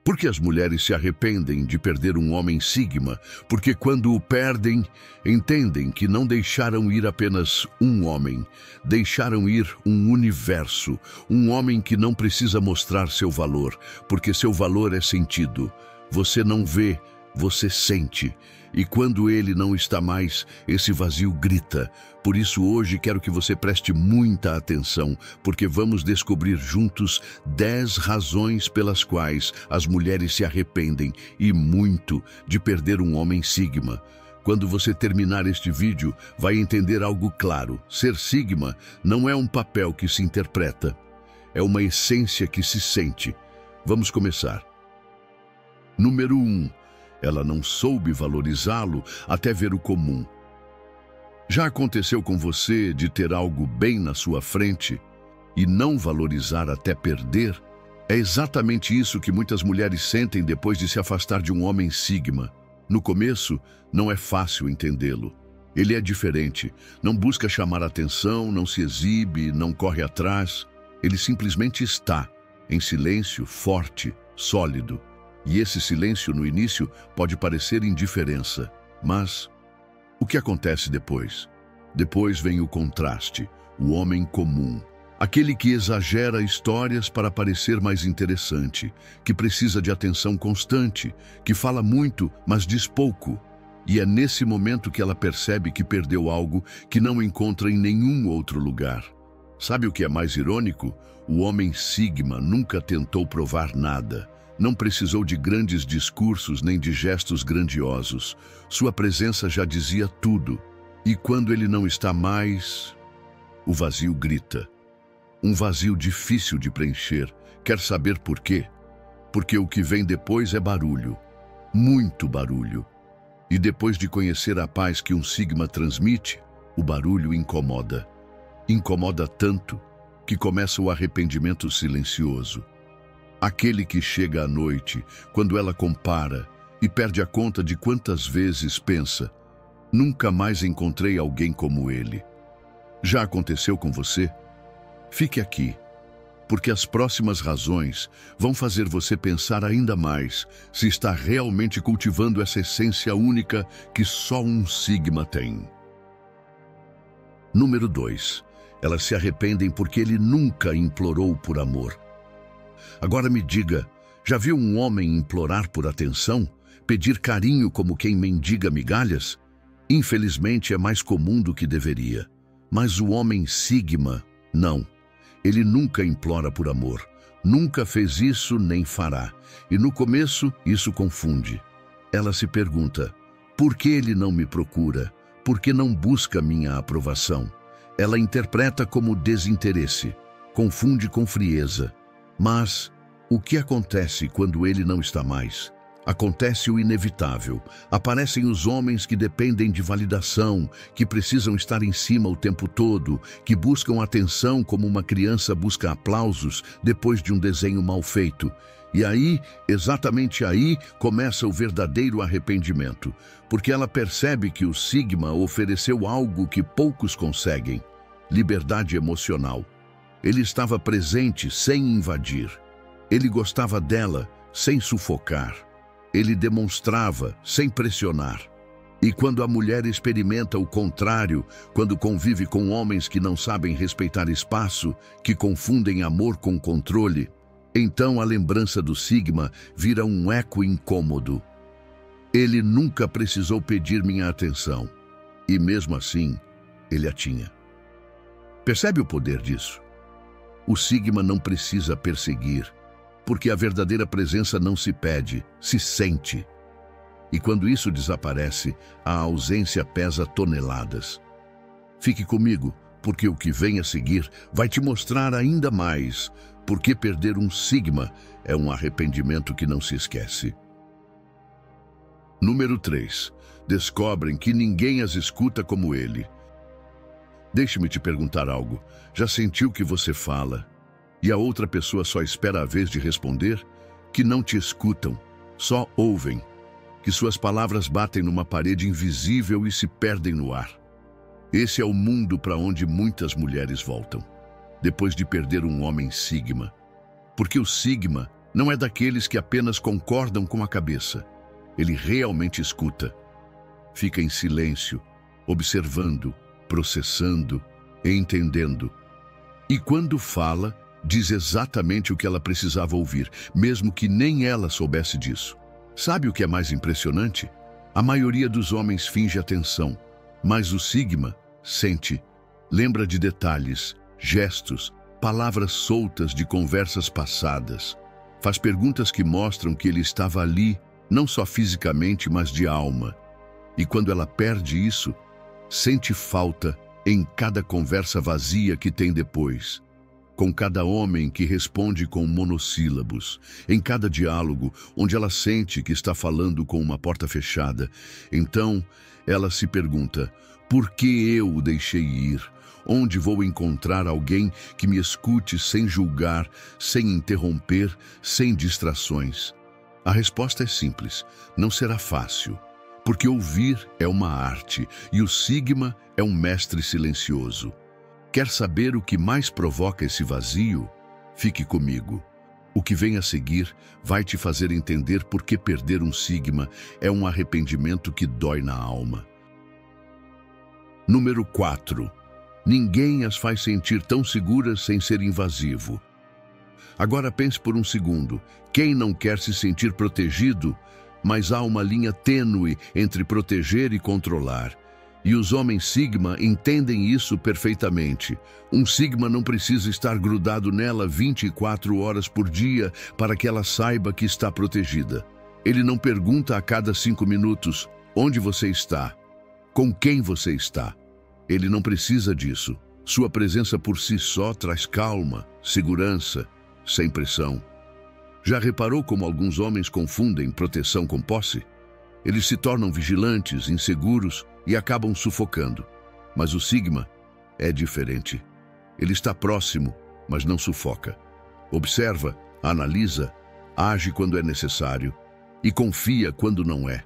Por que as mulheres se arrependem de perder um homem sigma? Porque quando o perdem, entendem que não deixaram ir apenas um homem, deixaram ir um universo, um homem que não precisa mostrar seu valor, porque seu valor é sentido. Você não vê, você sente. E quando ele não está mais, esse vazio grita. Por isso hoje quero que você preste muita atenção, porque vamos descobrir juntos 10 razões pelas quais as mulheres se arrependem, e muito, de perder um homem sigma. Quando você terminar este vídeo, vai entender algo claro. Ser sigma não é um papel que se interpreta, é uma essência que se sente. Vamos começar. Número 1. Ela não soube valorizá-lo até ver o comum. Já aconteceu com você de ter algo bem na sua frente e não valorizar até perder? É exatamente isso que muitas mulheres sentem depois de se afastar de um homem sigma. No começo, não é fácil entendê-lo. Ele é diferente, não busca chamar atenção, não se exibe, não corre atrás. Ele simplesmente está, em silêncio, forte, sólido. E esse silêncio no início pode parecer indiferença, mas o que acontece depois? Depois vem o contraste, o homem comum. Aquele que exagera histórias para parecer mais interessante, que precisa de atenção constante, que fala muito, mas diz pouco. E é nesse momento que ela percebe que perdeu algo que não encontra em nenhum outro lugar. Sabe o que é mais irônico? O homem sigma nunca tentou provar nada. Não precisou de grandes discursos nem de gestos grandiosos. Sua presença já dizia tudo. E quando ele não está mais, o vazio grita. Um vazio difícil de preencher. Quer saber por quê? Porque o que vem depois é barulho. Muito barulho. E depois de conhecer a paz que um sigma transmite, o barulho incomoda. Incomoda tanto que começa o arrependimento silencioso. Aquele que chega à noite, quando ela compara e perde a conta de quantas vezes pensa: nunca mais encontrei alguém como ele. Já aconteceu com você? Fique aqui, porque as próximas razões vão fazer você pensar ainda mais se está realmente cultivando essa essência única que só um sigma tem. Número 2. Elas se arrependem porque ele nunca implorou por amor. Agora me diga, já viu um homem implorar por atenção? Pedir carinho como quem mendiga migalhas? Infelizmente é mais comum do que deveria. Mas o homem sigma, não. Ele nunca implora por amor. Nunca fez isso nem fará. E no começo isso confunde. Ela se pergunta: por que ele não me procura? Por que não busca minha aprovação? Ela interpreta como desinteresse. Confunde com frieza. Mas o que acontece quando ele não está mais? Acontece o inevitável. Aparecem os homens que dependem de validação, que precisam estar em cima o tempo todo, que buscam atenção como uma criança busca aplausos depois de um desenho mal feito. E aí, exatamente aí, começa o verdadeiro arrependimento, porque ela percebe que o sigma ofereceu algo que poucos conseguem: liberdade emocional. Ele estava presente sem invadir. Ele gostava dela sem sufocar. Ele demonstrava sem pressionar. E quando a mulher experimenta o contrário, quando convive com homens que não sabem respeitar espaço, que confundem amor com controle, então a lembrança do sigma vira um eco incômodo. Ele nunca precisou pedir minha atenção. E mesmo assim, ele a tinha. Percebe o poder disso? O sigma não precisa perseguir, porque a verdadeira presença não se pede, se sente. E quando isso desaparece, a ausência pesa toneladas. Fique comigo, porque o que vem a seguir vai te mostrar ainda mais porque perder um sigma é um arrependimento que não se esquece. Número 3. Descobrem que ninguém as escuta como ele. Deixe-me te perguntar algo. Já sentiu que você fala e a outra pessoa só espera a vez de responder? Que não te escutam, só ouvem. Que suas palavras batem numa parede invisível e se perdem no ar. Esse é o mundo para onde muitas mulheres voltam, depois de perder um homem sigma. Porque o sigma Não é daqueles que apenas concordam com a cabeça. Ele realmente escuta. Fica em silêncio, observando, processando e entendendo. E quando fala, diz exatamente o que ela precisava ouvir, mesmo que nem ela soubesse disso. Sabe o que é mais impressionante? A maioria dos homens finge atenção, mas o Sigma sente, lembra de detalhes, gestos, palavras soltas de conversas passadas. Faz perguntas que mostram que ele estava ali, não só fisicamente, mas de alma. E quando ela perde isso, sente falta em cada conversa vazia que tem depois, com cada homem que responde com monossílabos, em cada diálogo onde ela sente que está falando com uma porta fechada. Então, ela se pergunta, por que eu o deixei ir? Onde vou encontrar alguém que me escute sem julgar, sem interromper, sem distrações? A resposta é simples, não será fácil, porque ouvir é uma arte e o Sigma é um mestre silencioso. Quer saber o que mais provoca esse vazio? Fique comigo. O que vem a seguir vai te fazer entender por que perder um Sigma é um arrependimento que dói na alma. Número 4. Ninguém as faz sentir tão seguras sem ser invasivo. Agora pense por um segundo. Quem não quer se sentir protegido? Mas há uma linha tênue entre proteger e controlar. E os homens Sigma entendem isso perfeitamente. Um Sigma não precisa estar grudado nela 24 horas por dia para que ela saiba que está protegida. Ele não pergunta a cada 5 minutos, onde você está? Com quem você está? Ele não precisa disso. Sua presença por si só traz calma, segurança, sem pressão. Já reparou como alguns homens confundem proteção com posse? Eles se tornam vigilantes, inseguros e acabam sufocando. Mas o Sigma é diferente. Ele está próximo, mas não sufoca. Observa, analisa, age quando é necessário e confia quando não é.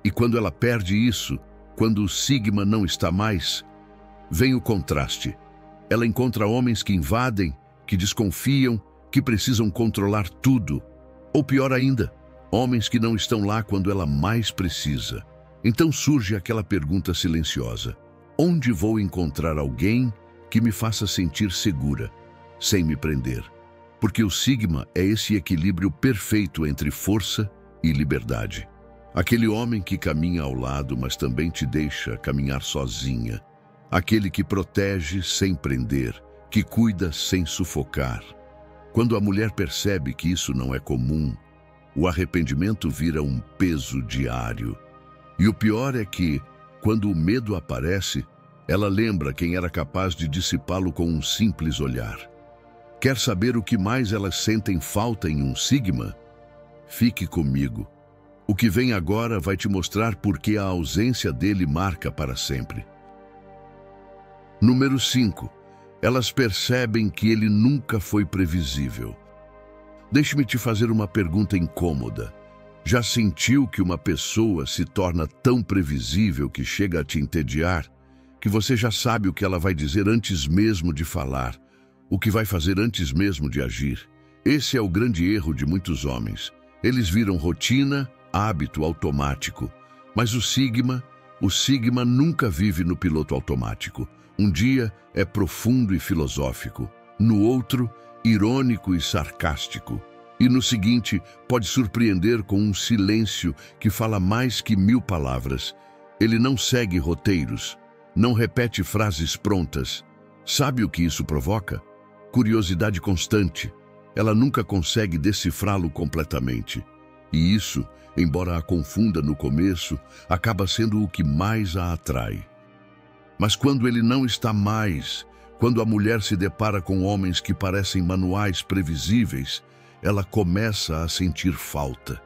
E quando ela perde isso, quando o Sigma não está mais, vem o contraste. Ela encontra homens que invadem, que desconfiam, que precisam controlar tudo. Ou pior ainda, homens que não estão lá quando ela mais precisa. Então surge aquela pergunta silenciosa. Onde vou encontrar alguém que me faça sentir segura, sem me prender? Porque o Sigma é esse equilíbrio perfeito entre força e liberdade. Aquele homem que caminha ao lado, mas também te deixa caminhar sozinha. Aquele que protege sem prender, que cuida sem sufocar. Quando a mulher percebe que isso não é comum, o arrependimento vira um peso diário. E o pior é que, quando o medo aparece, ela lembra quem era capaz de dissipá-lo com um simples olhar. Quer saber o que mais elas sentem falta em um Sigma? Fique comigo. O que vem agora vai te mostrar por que a ausência dele marca para sempre. Número 5. Elas percebem que ele nunca foi previsível. Deixe-me te fazer uma pergunta incômoda. Já sentiu que uma pessoa se torna tão previsível que chega a te entediar, que você já sabe o que ela vai dizer antes mesmo de falar, o que vai fazer antes mesmo de agir? Esse é o grande erro de muitos homens. Eles viram rotina, hábito automático. Mas o Sigma nunca vive no piloto automático. Um dia é profundo e filosófico, no outro, irônico e sarcástico. E no seguinte, pode surpreender com um silêncio que fala mais que 1000 palavras. Ele não segue roteiros, não repete frases prontas. Sabe o que isso provoca? Curiosidade constante. Ela nunca consegue decifrá-lo completamente. E isso, embora a confunda no começo, acaba sendo o que mais a atrai. Mas quando ele não está mais, quando a mulher se depara com homens que parecem manuais previsíveis, ela começa a sentir falta.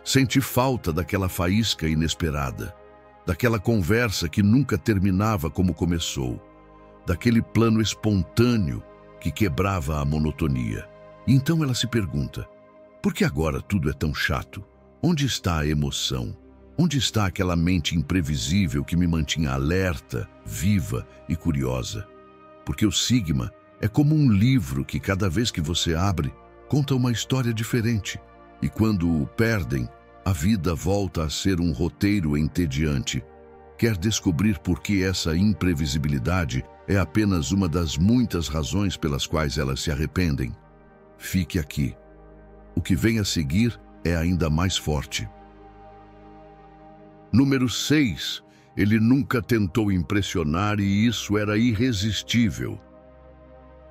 Sente falta daquela faísca inesperada, daquela conversa que nunca terminava como começou, daquele plano espontâneo que quebrava a monotonia. E então ela se pergunta, por que agora tudo é tão chato? Onde está a emoção? Onde está aquela mente imprevisível que me mantinha alerta, viva e curiosa? Porque o Sigma é como um livro que cada vez que você abre, conta uma história diferente. E quando o perdem, a vida volta a ser um roteiro entediante. Quer descobrir por que essa imprevisibilidade é apenas uma das muitas razões pelas quais elas se arrependem? Fique aqui. O que vem a seguir é ainda mais forte. Número 6. Ele nunca tentou impressionar e isso era irresistível.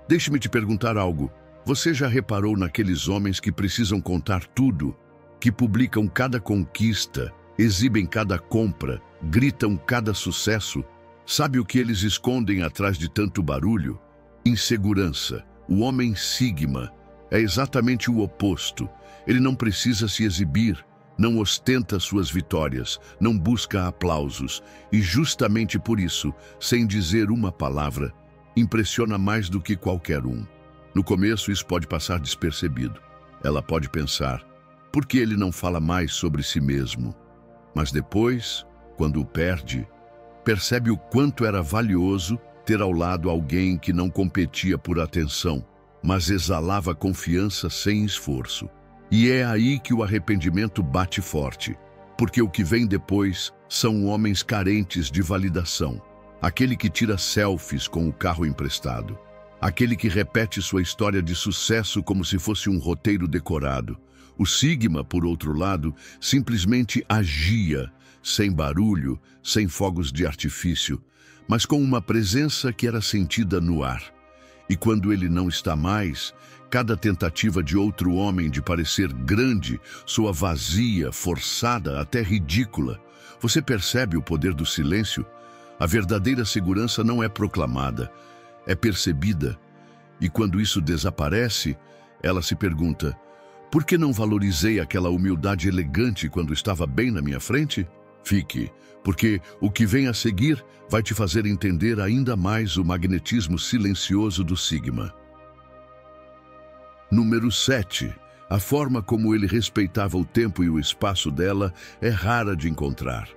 Deixe-me te perguntar algo. Você já reparou naqueles homens que precisam contar tudo, que publicam cada conquista, exibem cada compra, gritam cada sucesso? Sabe o que eles escondem atrás de tanto barulho? Insegurança. O homem Sigma é exatamente o oposto. Ele não precisa se exibir, não ostenta suas vitórias, não busca aplausos. E justamente por isso, sem dizer uma palavra, impressiona mais do que qualquer um. No começo, isso pode passar despercebido. Ela pode pensar, por que ele não fala mais sobre si mesmo? Mas depois, quando o perde, percebe o quanto era valioso ter ao lado alguém que não competia por atenção, mas exalava confiança sem esforço. E é aí que o arrependimento bate forte, porque o que vem depois são homens carentes de validação. Aquele que tira selfies com o carro emprestado. Aquele que repete sua história de sucesso como se fosse um roteiro decorado. O Sigma, por outro lado, simplesmente agia, sem barulho, sem fogos de artifício, mas com uma presença que era sentida no ar. E quando ele não está mais, cada tentativa de outro homem de parecer grande soa vazia, forçada, até ridícula. Você percebe o poder do silêncio? A verdadeira segurança não é proclamada, é percebida. E quando isso desaparece, ela se pergunta, por que não valorizei aquela humildade elegante quando estava bem na minha frente? Fique, porque o que vem a seguir vai te fazer entender ainda mais o magnetismo silencioso do Sigma. Número 7. A forma como ele respeitava o tempo e o espaço dela é rara de encontrar.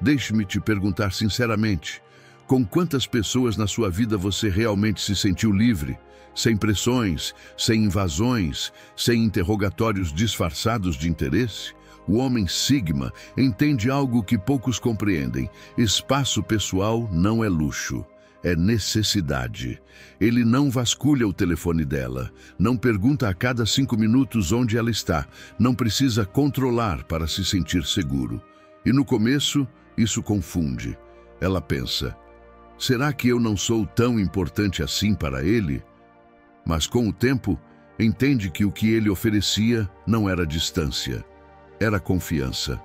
Deixe-me te perguntar sinceramente, com quantas pessoas na sua vida você realmente se sentiu livre, sem pressões, sem invasões, sem interrogatórios disfarçados de interesse? O homem Sigma entende algo que poucos compreendem. Espaço pessoal não é luxo, é necessidade. Ele não vasculha o telefone dela, não pergunta a cada 5 minutos onde ela está, não precisa controlar para se sentir seguro. E no começo, isso confunde. Ela pensa, será que eu não sou tão importante assim para ele? Mas com o tempo, entende que o que ele oferecia não era distância. Era confiança,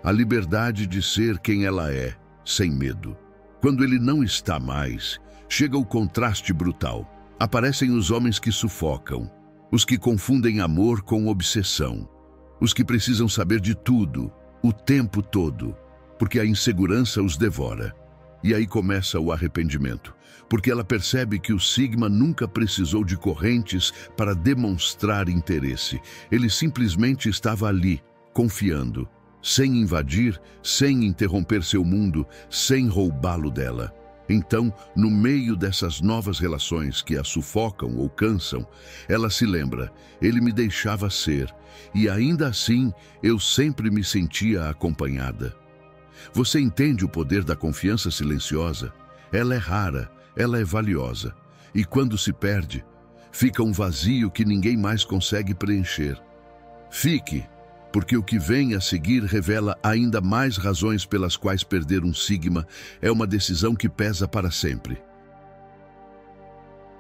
a liberdade de ser quem ela é, sem medo. Quando ele não está mais, chega o contraste brutal. Aparecem os homens que sufocam, os que confundem amor com obsessão, os que precisam saber de tudo, o tempo todo, porque a insegurança os devora. E aí começa o arrependimento, porque ela percebe que o Sigma nunca precisou de correntes para demonstrar interesse. Ele simplesmente estava ali, confiando, sem invadir, sem interromper seu mundo, sem roubá-lo dela. Então, no meio dessas novas relações que a sufocam ou cansam, ela se lembra, ele me deixava ser, e ainda assim eu sempre me sentia acompanhada. Você entende o poder da confiança silenciosa? Ela é rara, ela é valiosa, e quando se perde, fica um vazio que ninguém mais consegue preencher. Fique, porque o que vem a seguir revela ainda mais razões pelas quais perder um Sigma é uma decisão que pesa para sempre.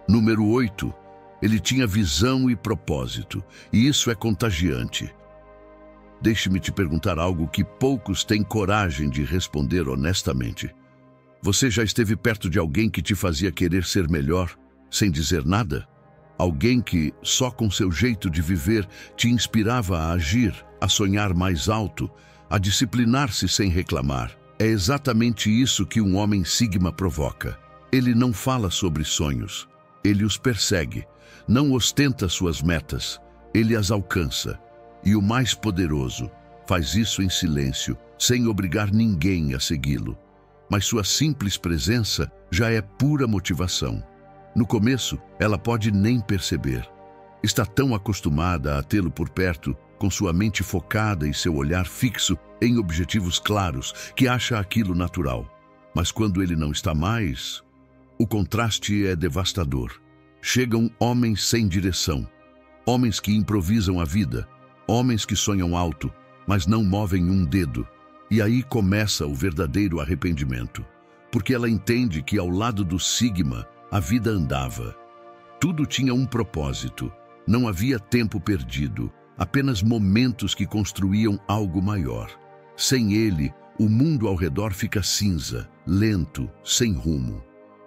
Número 8. Ele tinha visão e propósito, e isso é contagiante. Deixe-me te perguntar algo que poucos têm coragem de responder honestamente. Você já esteve perto de alguém que te fazia querer ser melhor, sem dizer nada? Alguém que, só com seu jeito de viver, te inspirava a agir, a sonhar mais alto, a disciplinar-se sem reclamar. É exatamente isso que um homem Sigma provoca. Ele não fala sobre sonhos, ele os persegue, não ostenta suas metas, ele as alcança. E o mais poderoso, faz isso em silêncio, sem obrigar ninguém a segui-lo. Mas sua simples presença já é pura motivação. No começo, ela pode nem perceber. Está tão acostumada a tê-lo por perto, com sua mente focada e seu olhar fixo em objetivos claros, que acha aquilo natural. Mas quando ele não está mais, o contraste é devastador. Chegam homens sem direção, homens que improvisam a vida, homens que sonham alto, mas não movem um dedo. E aí começa o verdadeiro arrependimento, porque ela entende que ao lado do Sigma a vida andava. Tudo tinha um propósito, não havia tempo perdido, apenas momentos que construíam algo maior. Sem ele, o mundo ao redor fica cinza, lento, sem rumo.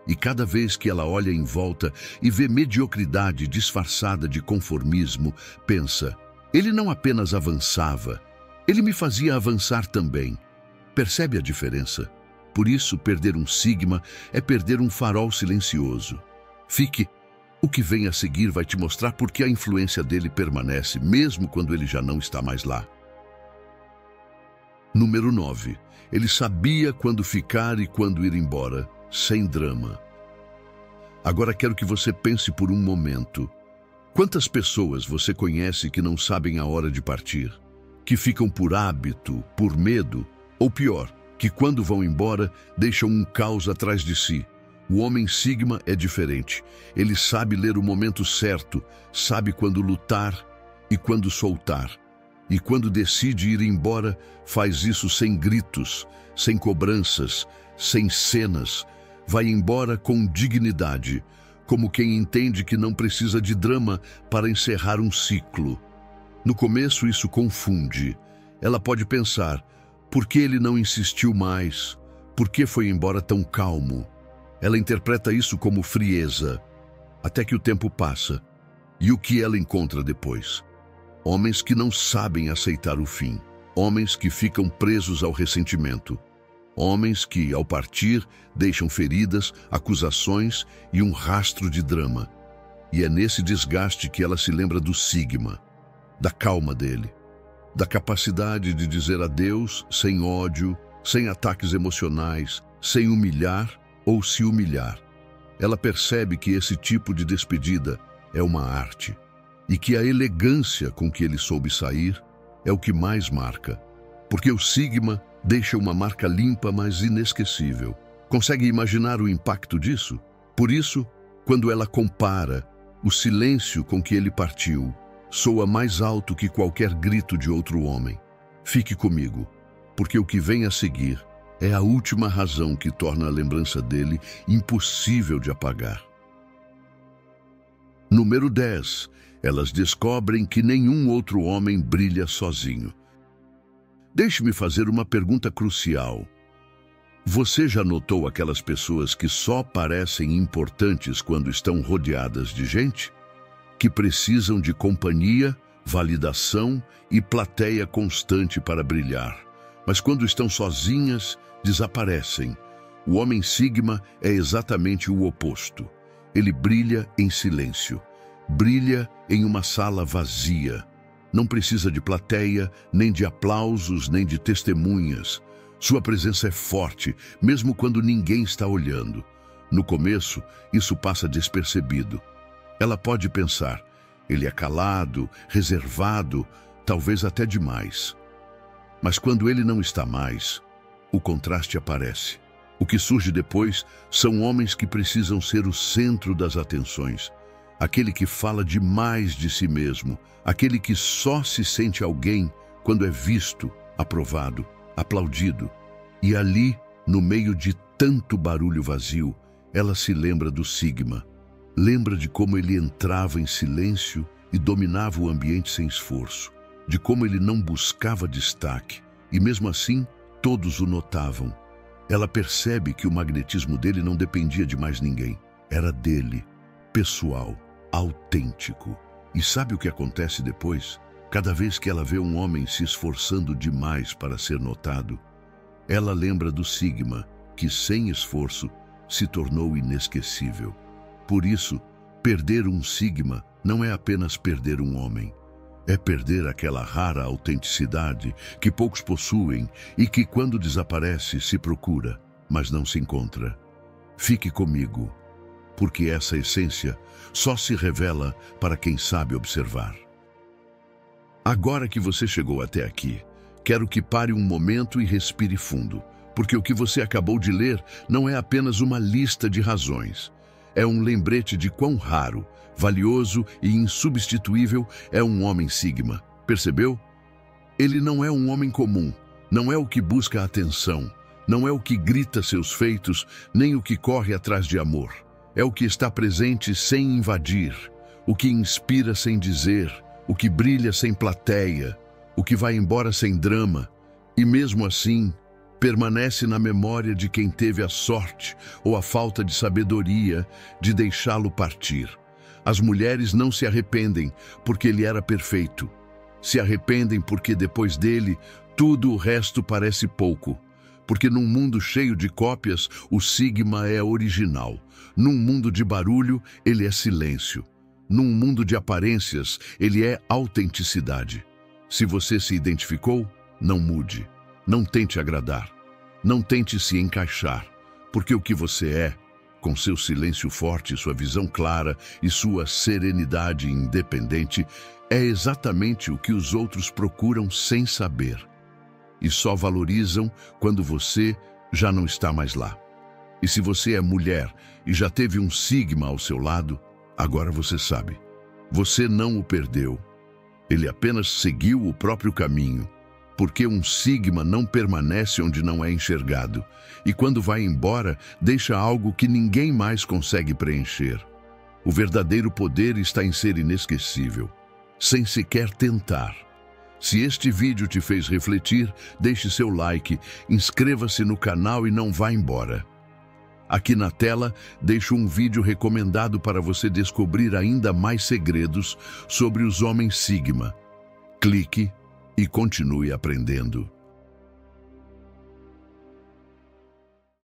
E cada vez que ela olha em volta e vê mediocridade disfarçada de conformismo, pensa: ele não apenas avançava, ele me fazia avançar também. Percebe a diferença? Por isso, perder um Sigma é perder um farol silencioso. Fique. O que vem a seguir vai te mostrar por que a influência dele permanece, mesmo quando ele já não está mais lá. Número 9. Ele sabia quando ficar e quando ir embora, sem drama. Agora quero que você pense por um momento. Quantas pessoas você conhece que não sabem a hora de partir? Que ficam por hábito, por medo, ou pior, que quando vão embora, deixam um caos atrás de si. O homem Sigma é diferente. Ele sabe ler o momento certo, sabe quando lutar e quando soltar. E quando decide ir embora, faz isso sem gritos, sem cobranças, sem cenas. Vai embora com dignidade, como quem entende que não precisa de drama para encerrar um ciclo. No começo isso confunde. Ela pode pensar: por que ele não insistiu mais? Por que foi embora tão calmo? Ela interpreta isso como frieza, até que o tempo passa. E o que ela encontra depois? Homens que não sabem aceitar o fim. Homens que ficam presos ao ressentimento. Homens que, ao partir, deixam feridas, acusações e um rastro de drama. E é nesse desgaste que ela se lembra do Sigma, da calma dele, da capacidade de dizer adeus sem ódio, sem ataques emocionais, sem humilhar ou se humilhar. Ela percebe que esse tipo de despedida é uma arte e que a elegância com que ele soube sair é o que mais marca, porque o Sigma deixa uma marca limpa, mas inesquecível. Consegue imaginar o impacto disso? Por isso, quando ela compara, o silêncio com que ele partiu soa mais alto que qualquer grito de outro homem. Fique comigo, porque o que vem a seguir é a última razão que torna a lembrança dele impossível de apagar. Número 10. Elas descobrem que nenhum outro homem brilha sozinho. Deixe-me fazer uma pergunta crucial. Você já notou aquelas pessoas que só parecem importantes quando estão rodeadas de gente? Que precisam de companhia, validação e plateia constante para brilhar. Mas quando estão sozinhas, desaparecem. O homem Sigma é exatamente o oposto. Ele brilha em silêncio. Brilha em uma sala vazia. Não precisa de plateia, nem de aplausos, nem de testemunhas. Sua presença é forte, mesmo quando ninguém está olhando. No começo, isso passa despercebido. Ela pode pensar: ele é calado, reservado, talvez até demais. Mas quando ele não está mais, o contraste aparece. O que surge depois são homens que precisam ser o centro das atenções. Aquele que fala demais de si mesmo, aquele que só se sente alguém quando é visto, aprovado, aplaudido. E ali, no meio de tanto barulho vazio, ela se lembra do Sigma. Lembra de como ele entrava em silêncio e dominava o ambiente sem esforço, de como ele não buscava destaque, e mesmo assim, todos o notavam. Ela percebe que o magnetismo dele não dependia de mais ninguém. Era dele, pessoal, autêntico. E sabe o que acontece depois? Cada vez que ela vê um homem se esforçando demais para ser notado, ela lembra do Sigma, que sem esforço se tornou inesquecível. Por isso, perder um Sigma não é apenas perder um homem. É perder aquela rara autenticidade que poucos possuem e que, quando desaparece, se procura, mas não se encontra. Fique comigo, porque essa essência só se revela para quem sabe observar. Agora que você chegou até aqui, quero que pare um momento e respire fundo, porque o que você acabou de ler não é apenas uma lista de razões. É um lembrete de quão raro, valioso e insubstituível é um homem Sigma. Percebeu? Ele não é um homem comum, não é o que busca atenção, não é o que grita seus feitos, nem o que corre atrás de amor. É o que está presente sem invadir, o que inspira sem dizer, o que brilha sem plateia, o que vai embora sem drama, e mesmo assim, permanece na memória de quem teve a sorte ou a falta de sabedoria de deixá-lo partir. As mulheres não se arrependem porque ele era perfeito. Se arrependem porque depois dele, tudo o resto parece pouco. Porque num mundo cheio de cópias, o Sigma é original. Num mundo de barulho, ele é silêncio. Num mundo de aparências, ele é autenticidade. Se você se identificou, não mude. Não tente agradar. Não tente se encaixar. Porque o que você é, com seu silêncio forte, sua visão clara e sua serenidade independente, é exatamente o que os outros procuram sem saber. E só valorizam quando você já não está mais lá. E se você é mulher e já teve um Sigma ao seu lado, agora você sabe. Você não o perdeu. Ele apenas seguiu o próprio caminho. Porque um Sigma não permanece onde não é enxergado. E quando vai embora, deixa algo que ninguém mais consegue preencher. O verdadeiro poder está em ser inesquecível, sem sequer tentar. Se este vídeo te fez refletir, deixe seu like, inscreva-se no canal e não vá embora. Aqui na tela, deixo um vídeo recomendado para você descobrir ainda mais segredos sobre os homens Sigma. Clique e continue aprendendo.